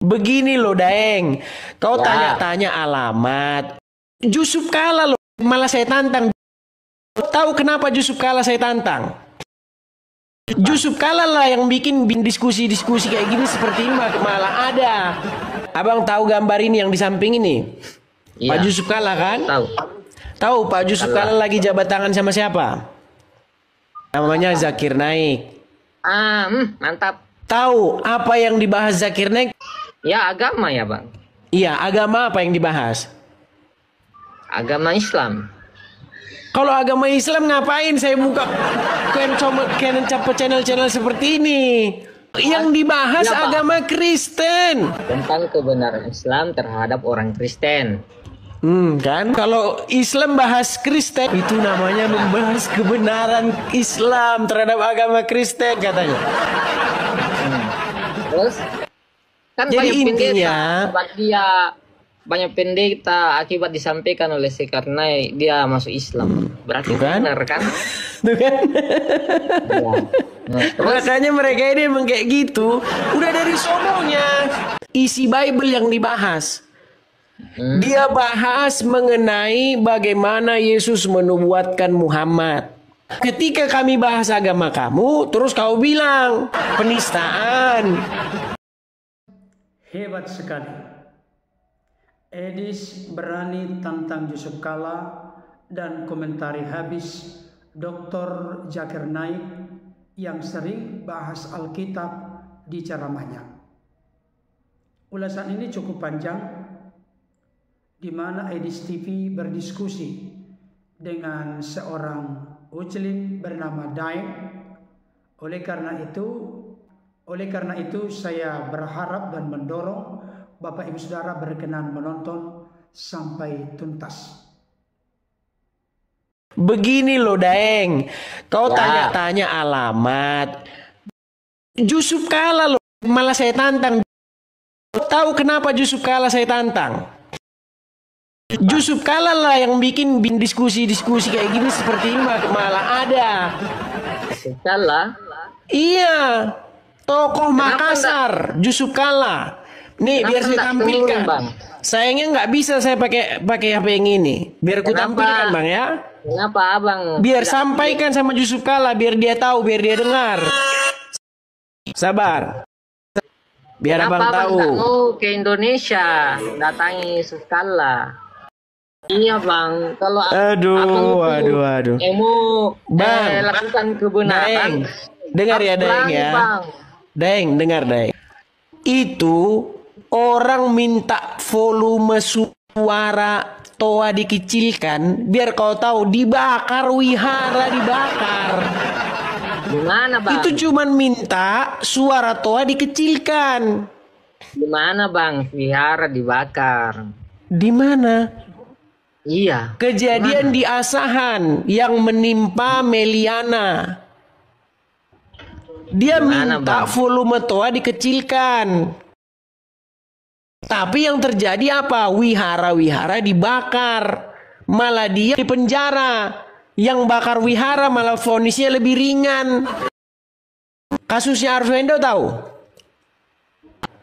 Begini loh Daeng, kau Ya. tanya-tanya alamat. Yusuf kalah loh, malah saya tantang. Tahu kenapa Yusuf kalah saya tantang? Yusuf kalah lah yang bikin diskusi-diskusi kayak gini seperti ini malah ada. Abang tahu gambar ini yang di samping ini? Iya. Pak Yusuf kalah kan? Tahu. Tahu Pak Yusuf kalah lagi jabat tangan sama siapa? Namanya Zakir Naik. Mantap. Tahu apa yang dibahas Zakir Naik? Ya, agama ya, Bang. Iya, agama apa yang dibahas? Agama Islam. Kalau agama Islam ngapain saya buka channel-channel seperti ini? Yang dibahas Ya, Pak. agama Kristen. Tentang kebenaran Islam terhadap orang Kristen. Kan? Kalau Islam bahas Kristen, itu namanya membahas kebenaran Islam terhadap agama Kristen katanya. Terus kan Jadi banyak pendeta intinya akibat dia banyak pendeta akibat disampaikan oleh karena dia masuk Islam. Berarti Bukan? benar kan? Tuh kan? Ya. Nah, terus Makanya mereka ini emang kayak gitu. Udah dari sononya isi Bible yang dibahas. Dia bahas mengenai bagaimana Yesus menubuatkan Muhammad. Ketika kami bahas agama kamu, terus kau bilang penistaan. Hebat sekali. Edis berani tantang Yusuf Kala dan komentari habis Dr. Zakir Naik yang sering bahas Alkitab di ceramahnya. Ulasan ini cukup panjang, di mana Edis TV berdiskusi dengan seorang Uclin bernama Daeng. Oleh karena itu saya berharap dan mendorong Bapak Ibu Saudara berkenan menonton sampai tuntas. Begini loh Daeng, kau Ya. tanya-tanya alamat. Yusuf kalah loh, malah saya tantang. Tahu kenapa Yusuf kalah saya tantang? Yusuf kalah lah yang bikin diskusi-diskusi kayak gini seperti ini malah ada. salah. Iya, tokoh Makassar, Yusuf Kala. Nih, biar saya enggak tampilkan. turun, Bang? Sayangnya nggak bisa saya pakai HP yang ini. Biar ku Kenapa? tampilkan, Bang ya. Kenapa Abang? Biar tidak- sampaikan sama Yusuf Kala, biar dia tahu, biar dia dengar. Sabar. Biar Kenapa Abang tahu. nggak mau ke Indonesia datangi Suskala? Iya Bang, kalau Aduh. mau Bang, lakukan kebenaran, dengar ya Daeng berani, ya. Bang. Daeng, dengar Daeng. Itu orang minta volume suara Toa dikecilkan, biar kau tahu dibakar wihara dibakar. Gimana Bang? Itu cuman minta suara Toa dikecilkan. Gimana Bang? Vihara dibakar. Di mana? Iya. Kejadian di Asahan yang menimpa Meliana. Dia Gimana, minta Bang? volume Toa dikecilkan. Tapi yang terjadi apa? Wihara-wihara dibakar. Malah dia di penjara. Yang bakar wihara malah vonisnya lebih ringan. Kasusnya Arswendo tahu?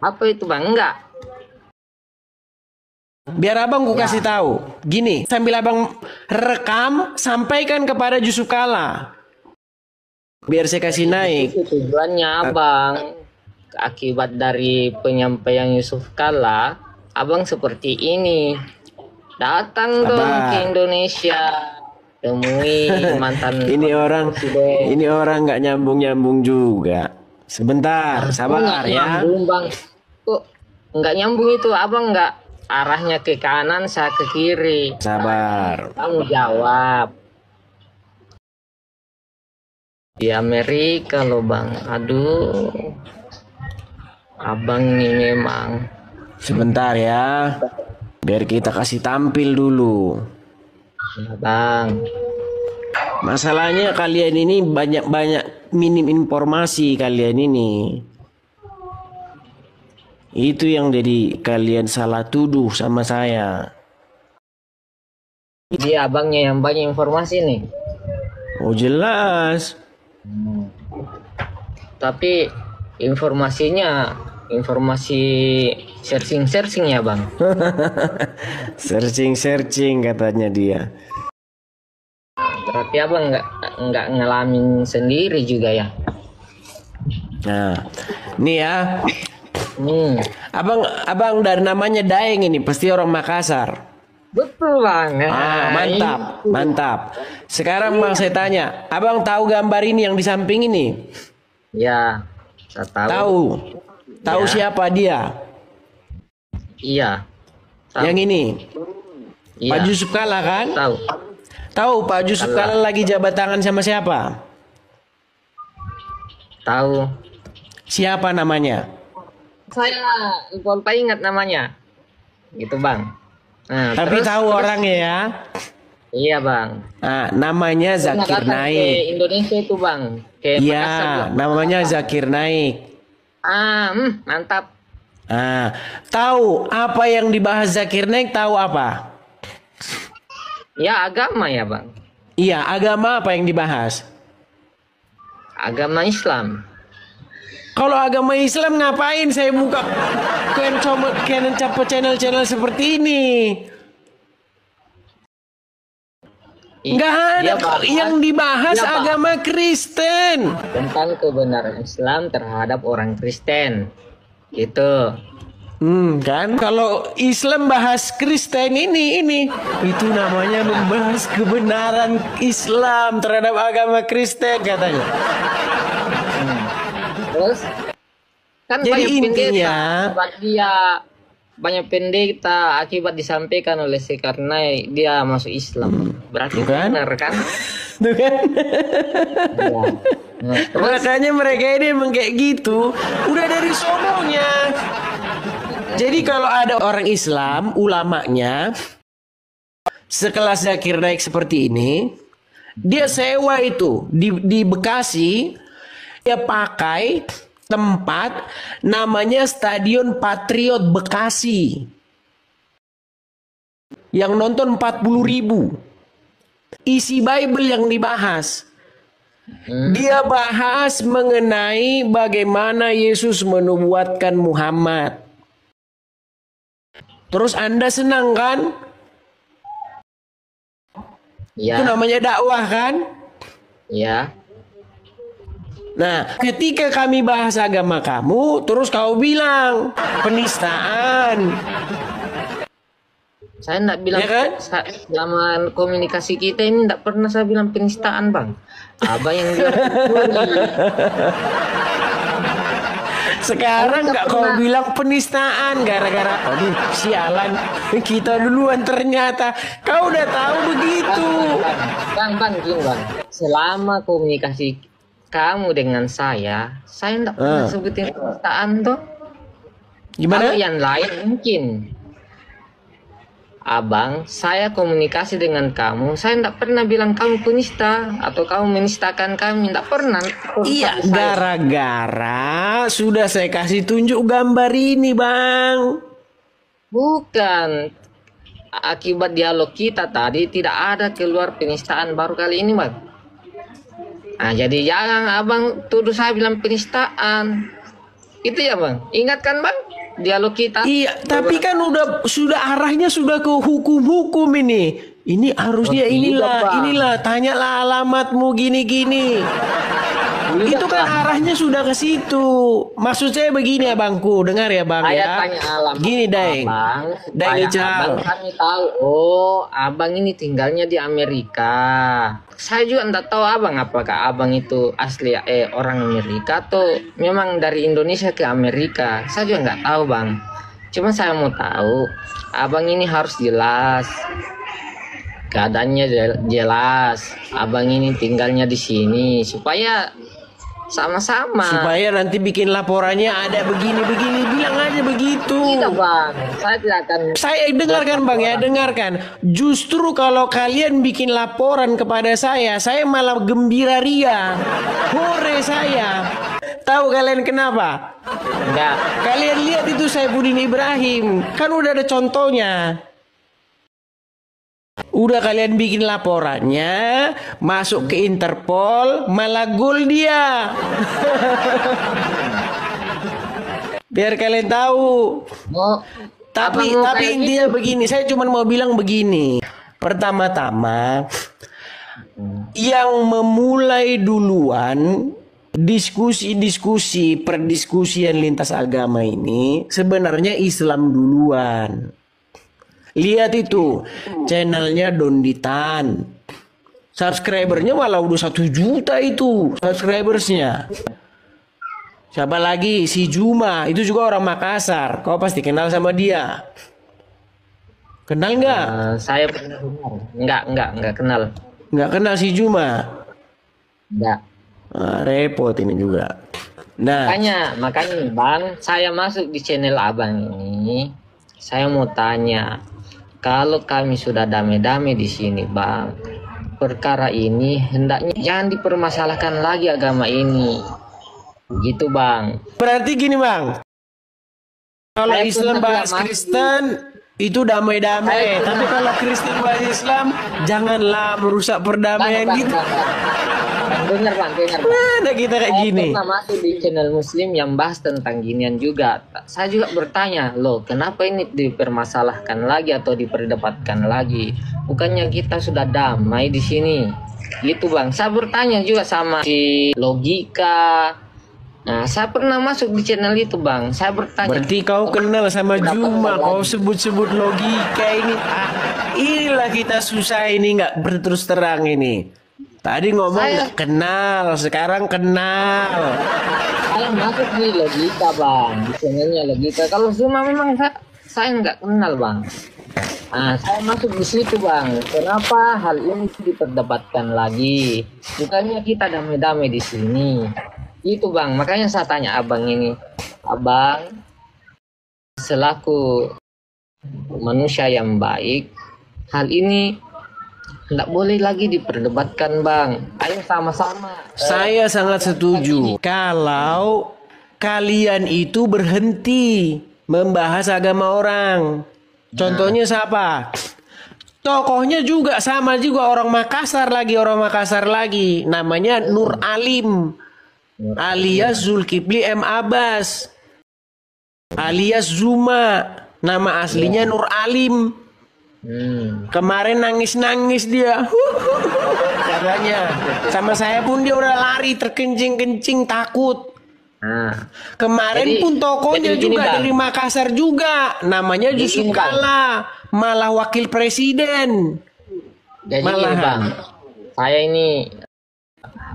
Apa itu Bang? Enggak. Biar abang ku kasih tahu. Gini, sambil abang rekam, sampaikan kepada Yusuf Kala. Biar saya kasih naik. Itu tujuannya Abang. Akibat dari penyampaian Yusuf Kala, Abang seperti ini. Datang dong Sabar. ke Indonesia. Temui mantan presiden. Ini orang nggak nyambung juga. Sebentar, Kok sabar nggak ya. nyambung Bang? Kok nggak nyambung itu Abang? Nggak arahnya ke kanan, saya ke kiri. Sabar. Kamu jawab. Di Amerika loh Bang. Aduh. Abang ini memang. Sebentar ya. Biar kita kasih tampil dulu. Ya, Bang. Masalahnya kalian ini banyak minim informasi kalian ini. Itu yang jadi kalian salah tuduh sama saya. Dia abangnya yang banyak informasi nih. Oh jelas. Tapi informasinya informasi searching ya bang. Searching katanya dia. Berarti abang nggak ngalamin sendiri juga ya. Nah, nih ya, Hmm, abang dari namanya Daeng ini pasti orang Makassar. betul bang. Mantap. Sekarang bang saya tanya, abang tahu gambar ini yang di samping ini? Ya, saya tahu. Tahu Ya. siapa dia? Iya. Tahu. Yang ini, Iya. Pak Yusuf Kalla kan? Tahu. Tahu Pak Yusuf Kalla lagi jabat tangan sama siapa? Tahu. Siapa namanya? Saya lupa ingat namanya. Gitu bang. Nah, Tapi terus- tahu orangnya ya. Iya bang. Nah, namanya Pernah Zakir datang Naik. ke Indonesia itu bang. Ke Makassar, Iya, Bang. namanya Zakir Naik. Mantap. Nah, tahu apa yang dibahas Zakir Naik? Tahu apa? Ya agama ya bang. Iya, agama apa yang dibahas? Agama Islam. Kalau agama Islam ngapain saya buka channel seperti ini? Nggak ada Dia bahas yang dibahas Dia bahas agama Kristen. tentang kebenaran Islam terhadap orang Kristen. Gitu. Kan kalau Islam bahas Kristen ini itu namanya membahas kebenaran Islam terhadap agama Kristen katanya. Terus kan Jadi banyak intinya banyak pendeta akibat disampaikan oleh si karena dia masuk Islam. Berarti Bukan? benar kan? Tuh kan? Ya. Nah, terus Makanya mereka ini emang kayak gitu udah dari sononya. Jadi kalau ada orang Islam ulamanya sekelas Zakir Naik seperti ini, dia sewa itu di Bekasi, dia pakai tempat namanya Stadion Patriot Bekasi yang nonton 40.000. Isi Bible yang dibahas, dia bahas mengenai bagaimana Yesus menubuatkan Muhammad. Terus Anda senang kan? Itu ya, namanya dakwah kan? ya. Nah, ketika kami bahas agama kamu, terus kau bilang penistaan. Saya enggak bilang Ya kan? selama komunikasi kita ini enggak pernah saya bilang penistaan, Bang. Abang yang bilang Sekarang nggak kau bilang penistaan gara-gara aduh sialan kita duluan ternyata kau udah tahu begitu. Bang, gini, Bang. Selama komunikasi kamu dengan saya enggak pernah sebutin penistaan tuh. Gimana? Kalau yang lain mungkin. Abang, saya komunikasi dengan kamu, saya enggak pernah bilang kamu penista atau kamu menistakan kami, enggak pernah. Iya, gara-gara sudah saya kasih tunjuk gambar ini, Bang. Bukan. Akibat dialog kita tadi tidak ada keluar penistaan baru kali ini, Bang. Nah, jadi jangan Abang tuduh saya bilang penistaan. Itu ya, Bang. Ingat kan, Bang? Dialog kita. Iya, tapi kan sudah arahnya sudah ke hukum-hukum ini. Ini harusnya inilah, tanyalah alamatmu gini-gini. Itu kan arahnya sudah ke situ. Maksud saya begini ya Bangku, dengar ya Bang Saya ya. tanya alamat Gini Daeng. Abang, Daeng supaya Ical. Abang kami tahu. Oh, Abang ini tinggalnya di Amerika. Saya juga enggak tahu Abang apakah Abang itu asli orang Amerika atau memang dari Indonesia ke Amerika. Saya juga enggak tahu, Bang. Cuma saya mau tahu, Abang ini harus jelas. Keadaannya jelas. Abang ini tinggalnya di sini supaya sama-sama. Supaya nanti bikin laporannya ada begini-begini, bilang aja begitu. Tidak, Bang. Saya tidak akan. Saya dengarkan Bang ya, dengarkan. Justru kalau kalian bikin laporan kepada saya malah gembira ria. Hore saya. Tahu kalian kenapa? Enggak. Kalian lihat itu Saifuddin Ibrahim, kan udah ada contohnya. Udah kalian bikin laporannya, masuk ke Interpol, malah gol dia. Biar kalian tahu. Oh, Tapi abang mau tapi kayak intinya begini, saya cuma mau bilang begini. Pertama-tama, yang memulai duluan diskusi-diskusi perdiskusian lintas agama ini sebenarnya Islam duluan. Lihat itu channelnya Donditan, subscribernya malah udah 1 juta itu subscribersnya. Siapa lagi? Si Juma, itu juga orang Makassar. Kau pasti kenal sama dia. Kenal nggak? Saya pernah dengar. Enggak kenal. Nggak kenal si Juma. Enggak. Repot ini juga. Nah, Makanya nih, Bang, saya masuk di channel Abang ini, saya mau tanya, kalau kami sudah damai-damai di sini, Bang, perkara ini hendaknya jangan dipermasalahkan lagi agama ini. Gitu, Bang. berarti gini Bang. Kalau Saya Islam pernah bahas masuk. Kristen itu damai-damai. Saya Tapi kalau Kristen bahas Islam, janganlah merusak perdamaian Bang, gitu. Dengar, Bang. Mana kita kayak gini? Saya pernah masuk di channel Muslim yang bahas tentang ginian juga. Saya juga bertanya, loh, kenapa ini dipermasalahkan lagi atau diperdebatkan lagi? Bukannya kita sudah damai di sini? Gitu, Bang. Saya bertanya juga sama si Logika. Nah, saya pernah masuk di channel itu, Bang. Saya bertanya. Berarti kau kenal sama Juma, kau sebut-sebut logika ini. Inilah kita susah ini nggak berterus terang ini. Tadi ngomong nggak kenal, sekarang kenal. Saya masuk di Logika, Bang. Di channelnya Logika. Kalau Zuma memang saya nggak kenal, Bang. Nah, saya masuk di situ, Bang. Kenapa hal ini diperdebatkan lagi? Bukannya kita damai-damai di sini. Itu, Bang. Makanya saya tanya Abang ini. Abang, selaku manusia yang baik, hal ini tidak boleh lagi diperdebatkan, Bang. Ayo sama-sama. Saya sangat setuju. Kalau kalian itu berhenti membahas agama orang. Contohnya siapa? Tokohnya juga sama juga orang Makassar lagi. Namanya Nur Alim. Alias Zulkifli M. Abbas. Alias Zuma. Nama aslinya Nur Alim. Kemarin nangis-nangis dia. Katanya. Sama saya pun dia udah lari terkencing-kencing takut. Nah, Kemarin pun tokohnya jadi gini, juga Bang. dari Makassar juga. Namanya Jadi Yusuf gini, Bang. Kala. Malah wakil presiden. jadi Malahan. gini, Bang. Saya ini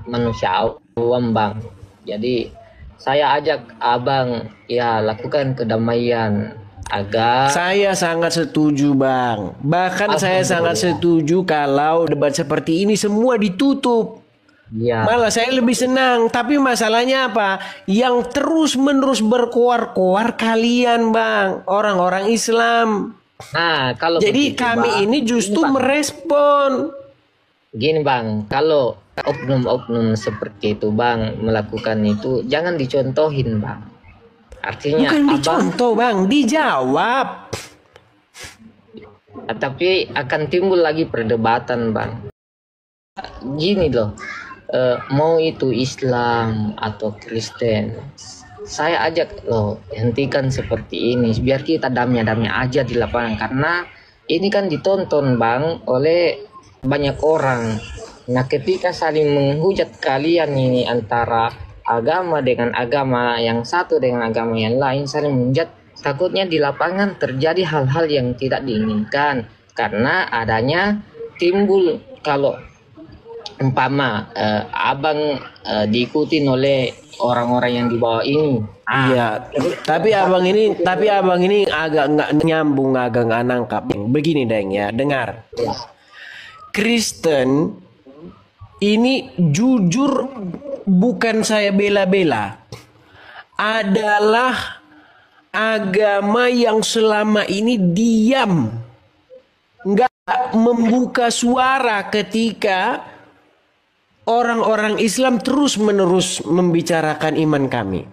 manusia awam, Bang. Jadi saya ajak Abang ya lakukan kedamaian agar Saya sangat setuju Bang. Bahkan saya sangat setuju kalau debat seperti ini semua ditutup. ya. Malah saya lebih senang. Tapi masalahnya apa? Yang terus-menerus berkoar-koar kalian Bang. Orang-orang Islam. Nah, kalau Jadi begitu, kami Bang, ini justru Bang. merespon. Gini, Bang, kalau oknum-oknum seperti itu, Bang, melakukan itu jangan dicontohin, Bang. Artinya Bukan Abang, dicontoh Bang, dijawab. tapi akan timbul lagi perdebatan, Bang. Gini loh, mau itu Islam atau Kristen, saya ajak loh, hentikan seperti ini, biar kita damai-damai aja di lapangan, karena ini kan ditonton, Bang, oleh banyak orang. Nah, ketika saling menghujat kalian ini antara agama dengan agama yang satu dengan agama yang lain, saling menghujat, takutnya di lapangan terjadi hal-hal yang tidak diinginkan karena adanya timbul kalau umpama Abang diikutin oleh orang-orang yang di bawah ini. Iya, tapi abang ini agak nggak nyambung, agak nggak nangkap. Begini Deng ya, dengar. Kristen ini jujur bukan saya bela-bela, adalah agama yang selama ini diam, nggak membuka suara ketika orang-orang Islam terus-menerus membicarakan iman kami.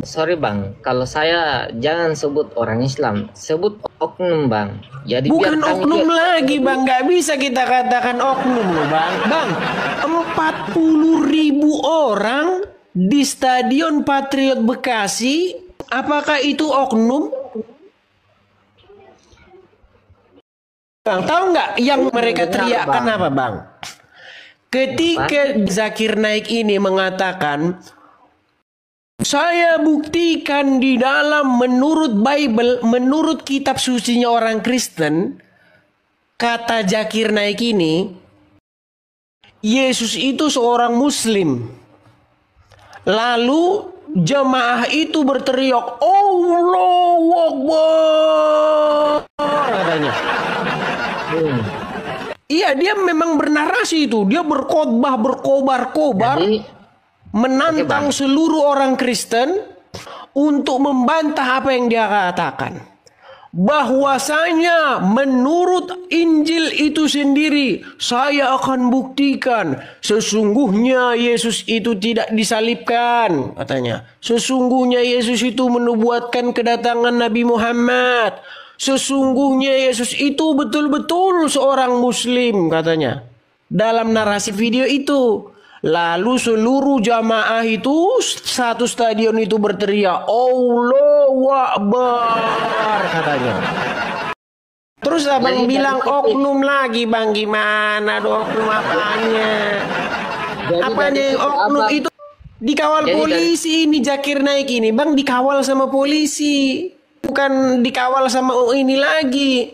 Sorry, Bang, kalau saya jangan sebut orang Islam, sebut oknum, Bang. Jadi Bukan biar kami oknum lagi Bang, nggak bisa kita katakan oknum loh Bang. Bang, 40.000 orang di Stadion Patriot Bekasi Apakah itu oknum? Bang, tahu nggak yang mereka teriakkan apa, Bang? Ketika Zakir Naik ini mengatakan, saya buktikan di dalam menurut Bible, menurut kitab sucinya orang Kristen, kata Zakir Naik ini, Yesus itu seorang Muslim. Lalu jemaah itu berteriak, Allahu Akbar, katanya. Iya, dia memang bernarasi itu. Dia berkhotbah, berkobar-kobar, menantang seluruh orang Kristen untuk membantah apa yang dia katakan. Bahwasanya menurut Injil itu sendiri, saya akan buktikan sesungguhnya Yesus itu tidak disalibkan, katanya. Sesungguhnya Yesus itu menubuatkan kedatangan Nabi Muhammad. Sesungguhnya Yesus itu betul-betul seorang Muslim, katanya. Dalam narasi video itu. Lalu seluruh jamaah itu, satu stadion itu berteriak, Allahu Akbar, katanya. Terus abang bilang oknum lagi, Bang. Gimana oknum apanya? Apanya yang oknum itu? Dikawal polisi ini Zakir Naik ini, Bang, dikawal sama polisi. Bukan dikawal sama ini lagi.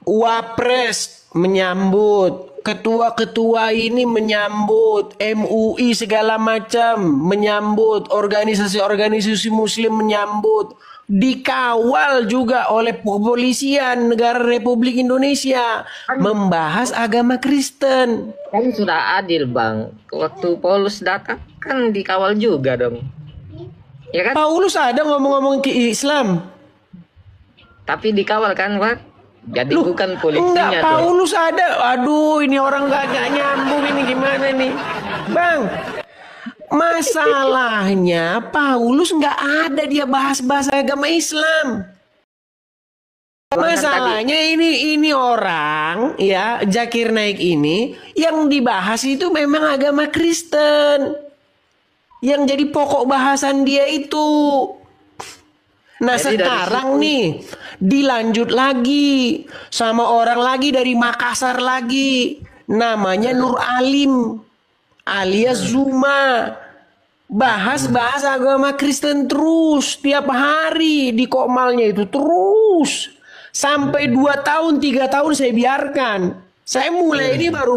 Wapres menyambut, ketua-ketua ini menyambut, MUI segala macam menyambut, organisasi-organisasi muslim menyambut, dikawal juga oleh kepolisian negara Republik Indonesia membahas agama Kristen. Kan sudah adil, Bang. Waktu Paulus datang kan dikawal juga dong. Ya kan? Paulus ada ngomong-ngomong ke Islam. Tapi dikawal kan, Pak? Jadi bukan polisinya. Enggak, Paulus ada. Aduh, ini orang gak nyambung ini gimana nih, Bang? Masalahnya Paulus nggak ada dia bahas agama Islam. Masalahnya ini orang ya Zakir Naik ini yang dibahas itu memang agama Kristen. Yang jadi pokok bahasan dia itu. Nah jadi sekarang nih dilanjut lagi sama orang lagi dari Makassar lagi, namanya Nur Alim alias Zuma, bahas agama Kristen terus tiap hari di Kokmalnya itu terus sampai 2 tahun 3 tahun saya biarkan. Saya mulai ini baru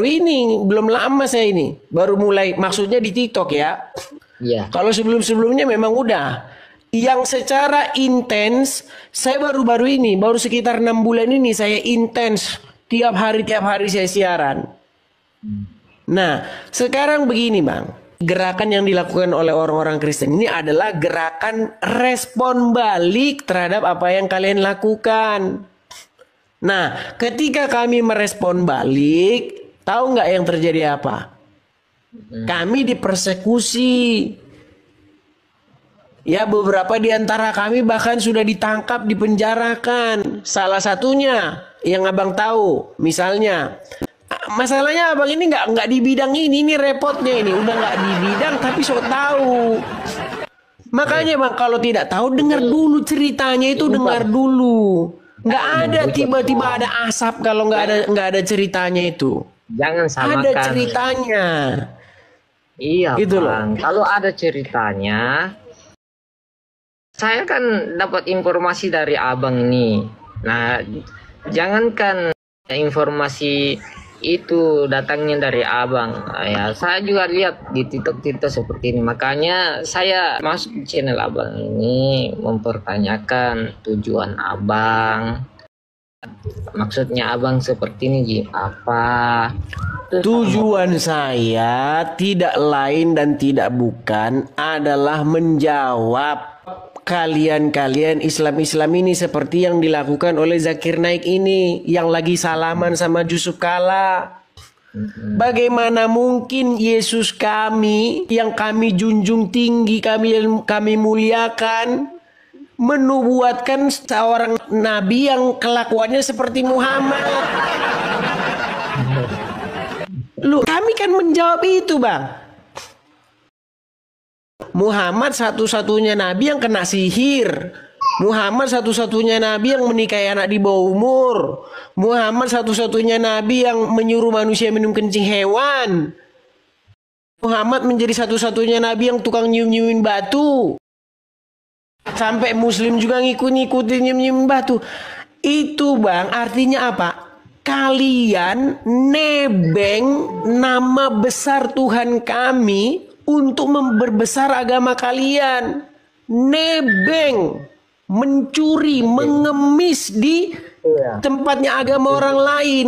ini, belum lama saya ini baru mulai, maksudnya di TikTok ya. Iya. Kalau sebelumnya memang udah. Yang secara intens saya baru sekitar 6 bulan ini saya intens tiap hari saya siaran. Nah sekarang begini, Bang, gerakan yang dilakukan oleh orang-orang Kristen ini adalah gerakan respon balik terhadap apa yang kalian lakukan. Nah ketika kami merespon balik, tahu nggak yang terjadi apa? Kami dipersekusi. Ya, beberapa di antara kami bahkan sudah ditangkap, dipenjarakan. Salah satunya yang abang tahu, misalnya, masalahnya abang ini nggak di bidang ini repotnya ini, udah nggak di bidang tapi so tahu. Makanya Bang, kalau tidak tahu dengar dulu ceritanya itu, dengar dulu. Nggak ada tiba-tiba ada asap kalau nggak ada ceritanya itu. Jangan samakan. Ada ceritanya. Iya, gitu Bang. Kalau ada ceritanya. Saya kan dapat informasi dari abang ini. Nah, jangankan informasi itu datangnya dari abang. Ya, saya juga lihat di TikTok seperti ini. Makanya saya masuk di channel abang ini mempertanyakan tujuan abang. Maksudnya abang seperti ini apa? Tujuan saya tidak lain dan tidak bukan adalah menjawab kalian Islam ini seperti yang dilakukan oleh Zakir Naik ini yang lagi salaman sama Yusuf Kala. Bagaimana mungkin Yesus kami yang kami junjung tinggi, kami muliakan, menubuatkan seorang nabi yang kelakuannya seperti Muhammad? Kami kan menjawab itu, Bang. Muhammad satu-satunya nabi yang kena sihir. Muhammad satu-satunya nabi yang menikahi anak di bawah umur. Muhammad satu-satunya nabi yang menyuruh manusia minum kencing hewan. Muhammad menjadi satu-satunya nabi yang tukang nyium-nyiumin batu. Sampai muslim juga ngikut-ngikutin nyium-nyiumin batu. Itu bang artinya apa? Kalian nebeng nama besar Tuhan kami untuk memperbesar agama kalian. Nebeng, mencuri, mengemis di tempatnya agama orang lain.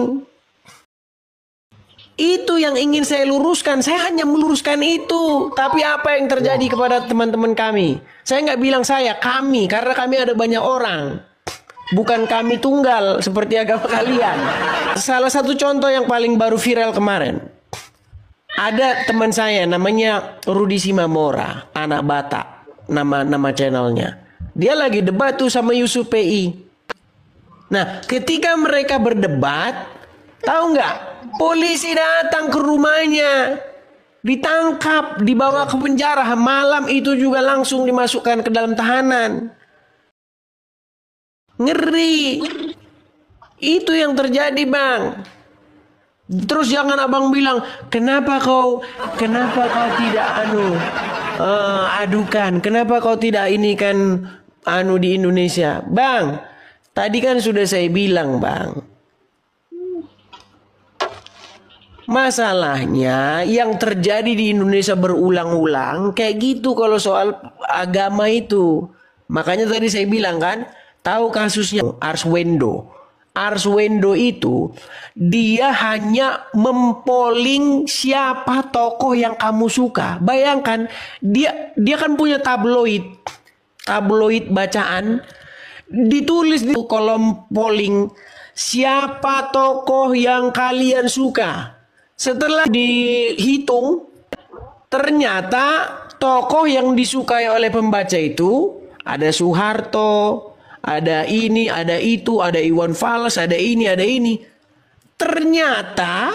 Itu yang ingin saya luruskan. Saya hanya meluruskan itu. Tapi apa yang terjadi kepada teman-teman kami? Saya nggak bilang saya, kami. Karena kami ada banyak orang. Bukan kami tunggal seperti agama kalian. Salah satu contoh yang paling baru viral kemarin. Ada teman saya namanya Rudi Simamora, anak Batak. Nama channelnya. Dia lagi debat tuh sama Yusuf PI. Nah, ketika mereka berdebat, tahu nggak? Polisi datang ke rumahnya, ditangkap, dibawa ke penjara. Malam itu juga langsung dimasukkan ke dalam tahanan. Ngeri. Itu yang terjadi bang. Terus jangan abang bilang, kenapa kau tidak adukan, kenapa kau tidak ini kan di Indonesia, bang. Tadi kan sudah saya bilang bang. Masalahnya yang terjadi di Indonesia berulang-ulang kayak gitu kalau soal agama itu. Makanya tadi saya bilang kan, tahu kasusnya Arswendo. Arswendo itu dia hanya mempoling siapa tokoh yang kamu suka. Bayangkan dia kan punya tabloid bacaan, ditulis di kolom polling siapa tokoh yang kalian suka. Setelah dihitung, ternyata tokoh yang disukai oleh pembaca itu ada Soeharto, ada ini, ada itu, ada Iwan Fals, ada ini, ada ini. Ternyata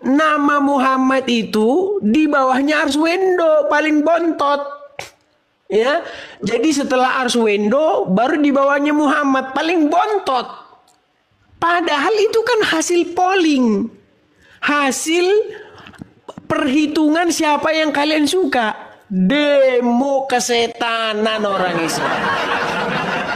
nama Muhammad itu di bawahnya Arswendo paling bontot. Ya, jadi setelah Arswendo baru di bawahnya Muhammad paling bontot. Padahal itu kan hasil polling. Hasil perhitungan siapa yang kalian suka. Demo kesetanan orang Islam.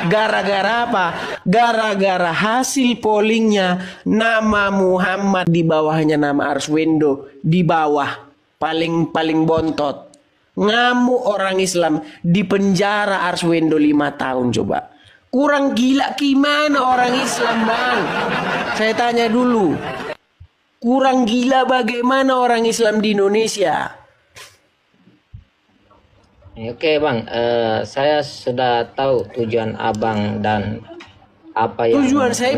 Gara-gara apa? Gara-gara hasil pollingnya nama Muhammad di bawahnya nama Arswendo di bawah paling bontot. Ngamuk orang Islam, di penjara Arswendo 5 tahun coba. Kurang gila gimana orang Islam bang? Saya tanya dulu. Kurang gila bagaimana orang Islam di Indonesia? Oke bang, saya sudah tahu tujuan abang dan apa yang tujuan saya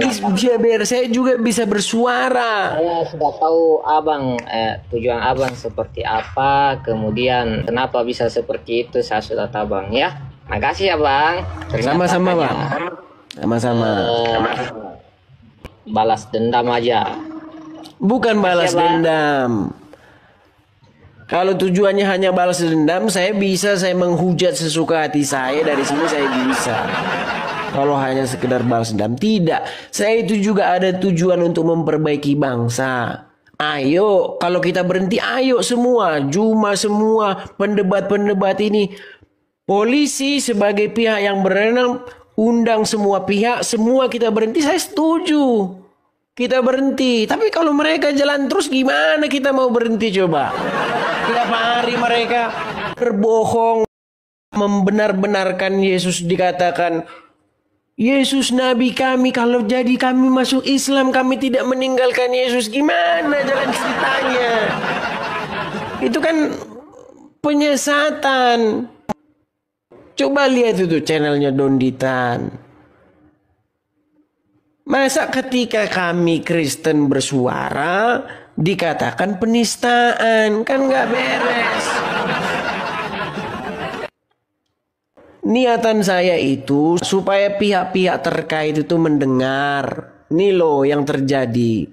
biar saya juga bisa bersuara. Saya sudah tahu abang tujuan abang seperti apa, kemudian kenapa bisa seperti itu saya sudah tahu bang ya. Makasih ya bang. Sama-sama bang. Sama-sama. Balas dendam aja. Bukan balas dendam. Kalau tujuannya hanya balas dendam, saya menghujat sesuka hati saya, dari sini saya bisa. Kalau hanya sekedar balas dendam, tidak. Saya itu juga ada tujuan untuk memperbaiki bangsa. Ayo, kalau kita berhenti, ayo semua, semua pendebat-pendebat ini. Polisi sebagai pihak yang berwenang, undang semua pihak, semua kita berhenti, saya setuju. Kita berhenti. Tapi kalau mereka jalan terus gimana kita mau berhenti coba? Tiap hari mereka berbohong, membenar-benarkan Yesus, dikatakan Yesus Nabi kami, kalau jadi kami masuk Islam kami tidak meninggalkan Yesus. Gimana jalan ceritanya? Itu kan penyesatan. Coba lihat itu channelnya Donditan. Masa ketika kami Kristen bersuara dikatakan penistaan? Kan nggak beres. Niatan saya itu supaya pihak-pihak terkait itu mendengar. Ini loh yang terjadi.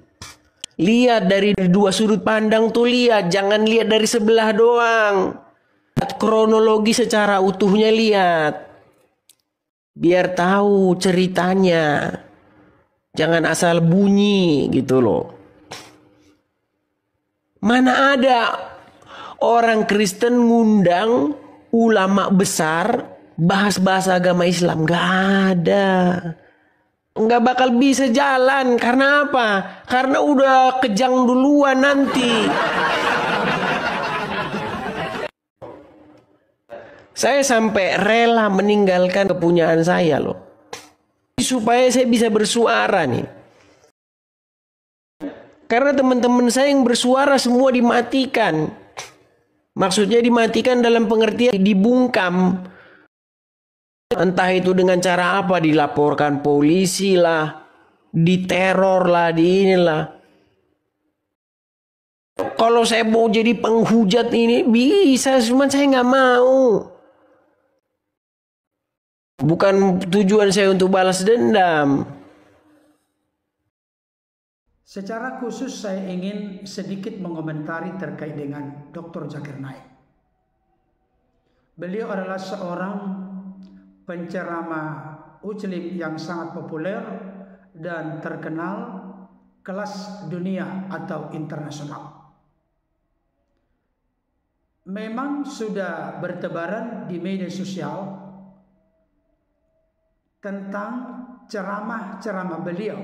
Lihat dari dua sudut pandang tuh, lihat. Jangan lihat dari sebelah doang. kronologi secara utuhnya, lihat. Biar tahu ceritanya. Jangan asal bunyi gitu loh. Mana ada orang Kristen ngundang ulama besar bahas-bahas agama Islam? Gak ada. Nggak bakal bisa jalan. Karena apa? Karena udah kejang duluan nanti. Saya sampai rela meninggalkan kepunyaan saya loh, supaya saya bisa bersuara nih. Karena teman-teman saya yang bersuara semua dimatikan. Maksudnya dimatikan dalam pengertian dibungkam. Entah itu dengan cara apa, dilaporkan polisi lah, diteror lah, di inilah. Kalau saya mau jadi penghujat ini bisa, cuman saya nggak mau. Bukan tujuan saya untuk balas dendam. Secara khusus saya ingin sedikit mengomentari terkait dengan Dr. Zakir Naik. Beliau adalah seorang penceramah Muslim yang sangat populer dan terkenal kelas dunia atau internasional. Memang sudah bertebaran di media sosial tentang ceramah-ceramah beliau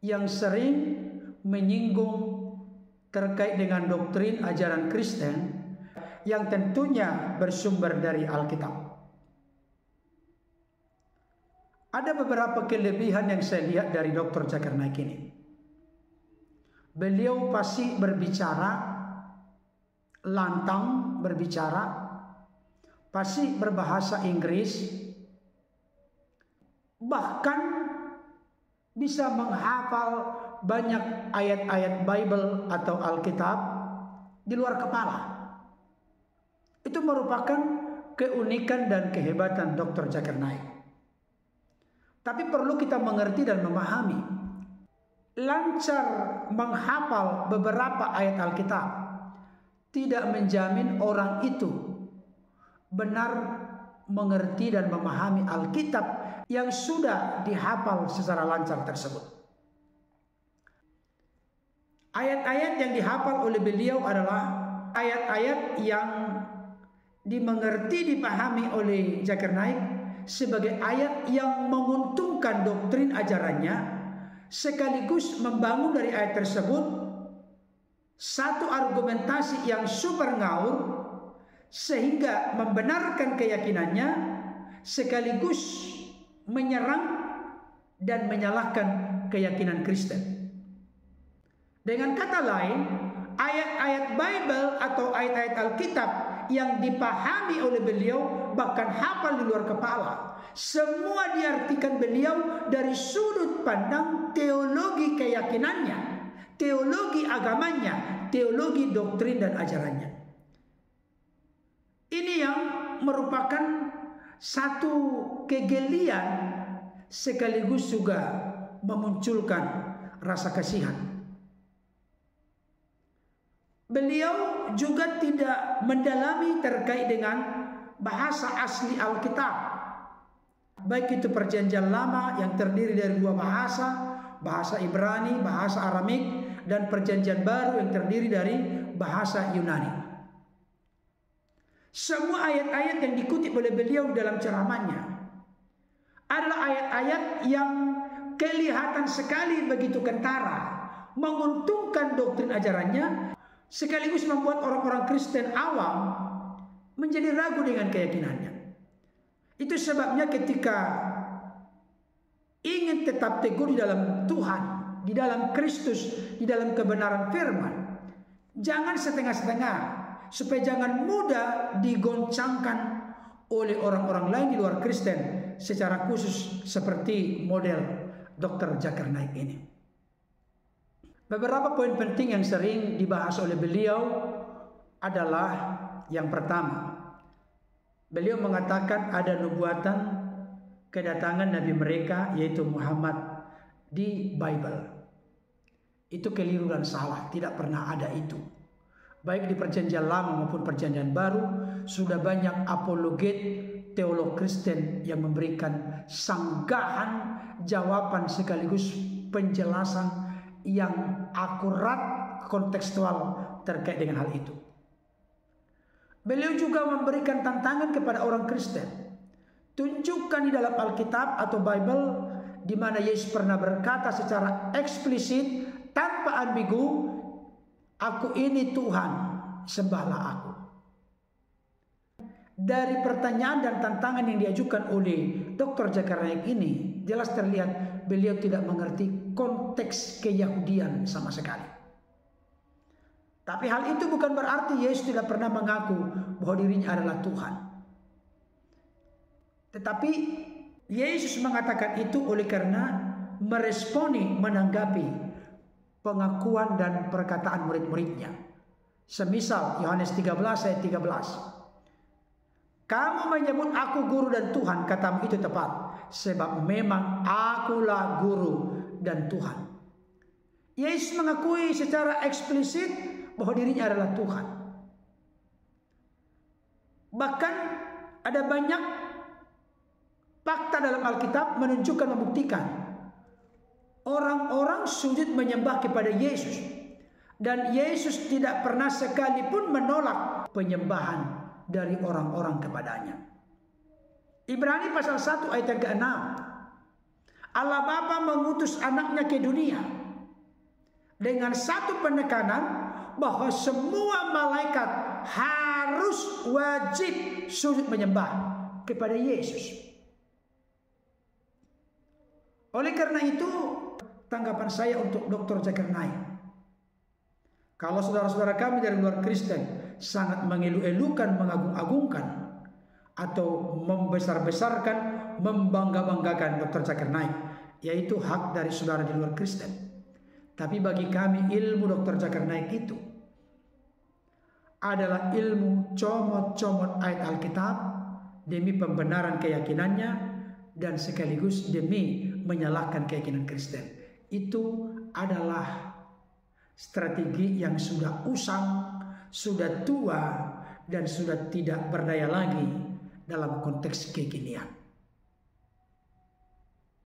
yang sering menyinggung terkait dengan doktrin ajaran Kristen yang tentunya bersumber dari Alkitab. Ada beberapa kelebihan yang saya lihat dari Dr. Zakir Naik ini. Beliau pasti berbicara lantang, berbicara pasti berbahasa Inggris, bahkan bisa menghafal banyak ayat-ayat Bible atau Alkitab di luar kepala. Itu merupakan keunikan dan kehebatan Dr. Zakir Naik. Tapi perlu kita mengerti dan memahami, lancar menghafal beberapa ayat Alkitab tidak menjamin orang itu benar mengerti dan memahami Alkitab yang sudah dihafal secara lancar tersebut. Ayat-ayat yang dihafal oleh beliau adalah ayat-ayat yang dimengerti, dipahami oleh Zakir Naik sebagai ayat yang menguntungkan doktrin ajarannya, sekaligus membangun dari ayat tersebut satu argumentasi yang super ngaur sehingga membenarkan keyakinannya, sekaligus menyerang dan menyalahkan keyakinan Kristen. Dengan kata lain, ayat-ayat Bible atau ayat-ayat Alkitab yang dipahami oleh beliau, bahkan hafal di luar kepala, semua diartikan beliau dari sudut pandang teologi keyakinannya, teologi agamanya, teologi doktrin dan ajarannya. Ini yang merupakan satu kegelian sekaligus juga memunculkan rasa kasihan. Beliau juga tidak mendalami terkait dengan bahasa asli Alkitab, baik itu perjanjian lama yang terdiri dari dua bahasa, bahasa Ibrani, bahasa Aramik, dan perjanjian baru yang terdiri dari bahasa Yunani. Semua ayat-ayat yang dikutip oleh beliau dalam ceramahnya adalah ayat-ayat yang kelihatan sekali begitu kentara menguntungkan doktrin ajarannya, sekaligus membuat orang-orang Kristen awam menjadi ragu dengan keyakinannya. Itu sebabnya ketika ingin tetap teguh di dalam Tuhan, di dalam Kristus, di dalam kebenaran firman, jangan setengah-setengah, supaya jangan mudah digoncangkan oleh orang-orang lain di luar Kristen, secara khusus seperti model Dr. Zakir Naik ini. Beberapa poin penting yang sering dibahas oleh beliau adalah yang pertama, beliau mengatakan ada nubuatan kedatangan Nabi mereka yaitu Muhammad di Bible. Itu keliru dan salah, tidak pernah ada itu. Baik di perjanjian lama maupun perjanjian baru sudah banyak apologet teolog Kristen yang memberikan sanggahan, jawaban sekaligus penjelasan yang akurat kontekstual terkait dengan hal itu. Beliau juga memberikan tantangan kepada orang Kristen. Tunjukkan di dalam Alkitab atau Bible di mana Yesus pernah berkata secara eksplisit tanpa ambigu, "Aku ini Tuhan, sembahlah aku." Dari pertanyaan dan tantangan yang diajukan oleh Dr. Zakir Naik ini, jelas terlihat beliau tidak mengerti konteks keyahudian sama sekali. Tapi hal itu bukan berarti Yesus tidak pernah mengaku bahwa dirinya adalah Tuhan. Tetapi Yesus mengatakan itu oleh karena meresponi, menanggapi pengakuan dan perkataan murid-muridnya. Semisal Yohanes 13 ayat 13. "Kamu menyebut aku guru dan Tuhan, katamu itu tepat, sebab memang akulah guru dan Tuhan." Yesus mengakui secara eksplisit bahwa dirinya adalah Tuhan. Bahkan ada banyak fakta dalam Alkitab menunjukkan, membuktikan orang-orang sujud menyembah kepada Yesus, dan Yesus tidak pernah sekalipun menolak penyembahan dari orang-orang kepadanya. Ibrani pasal 1 ayat yang ke-6. Allah Bapa mengutus anaknya ke dunia dengan satu penekanan bahwa semua malaikat harus wajib sujud menyembah kepada Yesus. Oleh karena itu, tanggapan saya untuk Dr. Zakir Naik, kalau saudara-saudara kami dari luar Kristen sangat mengelu-elukan, mengagung-agungkan, atau membesar-besarkan, membangga-banggakan Dr. Zakir Naik, yaitu hak dari saudara di luar Kristen. Tapi bagi kami ilmu Dr. Zakir Naik itu adalah ilmu comot-comot ayat Alkitab demi pembenaran keyakinannya dan sekaligus demi menyalahkan keyakinan Kristen. Itu adalah strategi yang sudah usang, sudah tua, dan sudah tidak berdaya lagi dalam konteks kekinian.